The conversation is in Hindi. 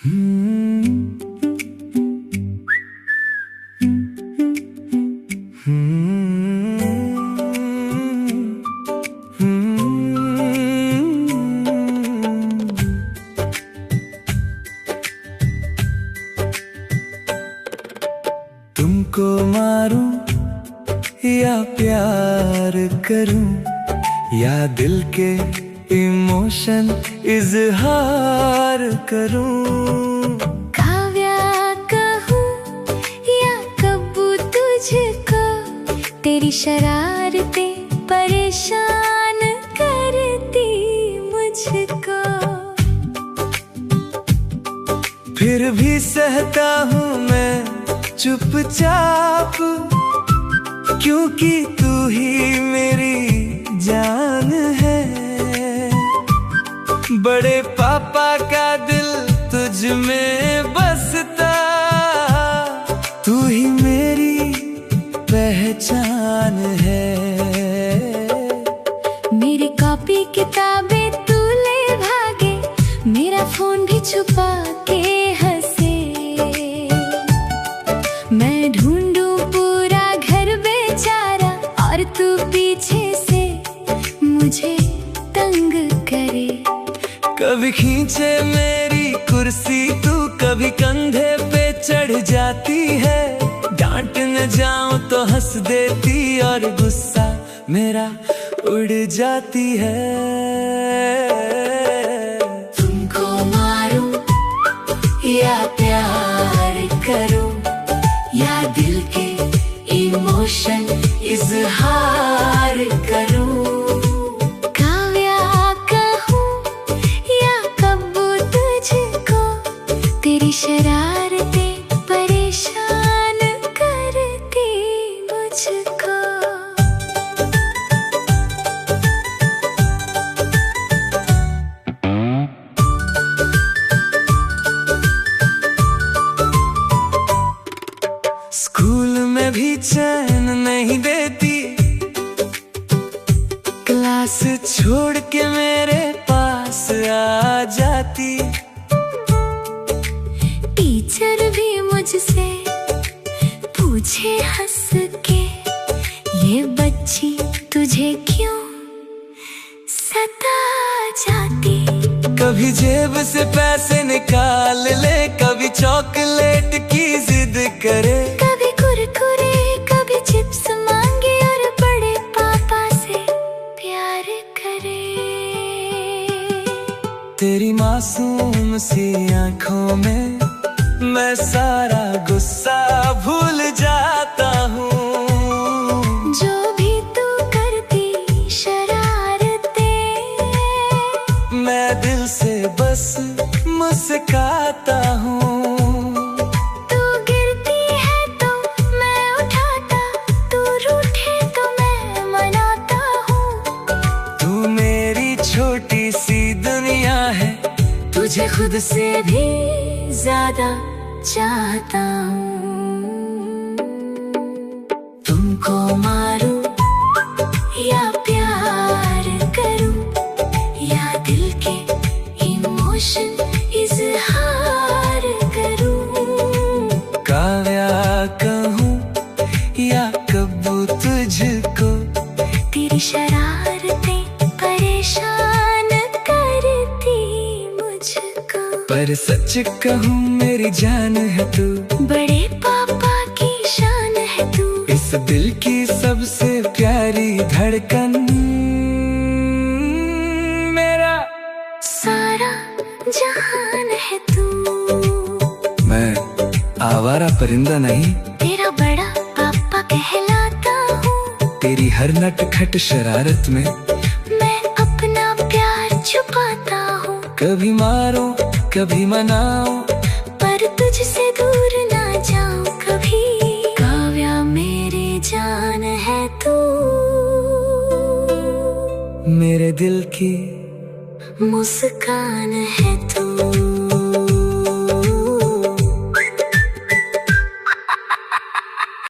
तुमको मारूं या प्यार करूं, या दिल के इमोशन इजहार करूं। काव्या कहूं या कब्बू तुझको, तेरी शरारतें परेशान करती मुझको। फिर भी सहता हूँ मैं चुपचाप, क्योंकि तू ही मेरी जान है। बड़े पापा का दिल तुझ में बसता, तू ही मेरी पहचान है। मेरी कॉपी किताबें तू ले भागे, मेरा फोन भी छुपा के हंसे। मैं ढूंढूं पूरा घर बेचारा, और तू पीछे से मुझे तंग करे। कभी खींचे मेरी कुर्सी तू, कभी कंधे पे चढ़ जाती है। डांट न जाऊं तो हंस देती, और गुस्सा मेरा उड़ जाती है। तुमको मारूं या प्यार करूं, या दिल के इमोशन इजहार करूं। काव्या कहूं या कब्बू तुझको, तेरी शरारतें परेशान करती मुझको। स्कूल में भी चैन नहीं देती, क्लास छोड़ के मेरे पास आ जाती। टीचर भी मुझसे पूछे हंस के, ये बच्ची तुझे क्यों सता जाती। कभी जेब से पैसे निकाल ले, कभी चॉकलेट की जिद करे। कभी कुरकुरे कभी चिप्स मांगे, और बड़े पापा से प्यार करे। तेरी मासूम सी आंखों में मैं सारा गुस्सा भूल जाता हूँ। जो भी तू करती शरारतें, मैं दिल से बस मुस्काता हूँ। तू गिरती है तो मैं उठाता, तू रूठे तो मैं मनाता हूँ। तू मेरी छोटी सी दुनिया है, तुझे खुद से भी ज्यादा चाहता हूँ। तुमको मारूं या प्यार करूं, या दिल के इमोशन इजहार करूं। काव्या कहूँ या कब्बू तुझको, तेरी शरारतें परेशान करती मुझको। पर सच कहूँ मेरी जान है तू, बड़े पापा की शान है तू। इस दिल की सबसे प्यारी धड़कन, मेरा सारा जहान है तू। मैं आवारा परिंदा नहीं, तेरा बड़ा पापा कहलाता हूँ। तेरी हर नटखट शरारत में मैं अपना प्यार छुपाता हूँ। कभी मारो कभी मनाओ, पर तुझसे दूर ना जाऊं कभी। काव्या मेरी जान है तू, मेरे दिल की मुस्कान है तू।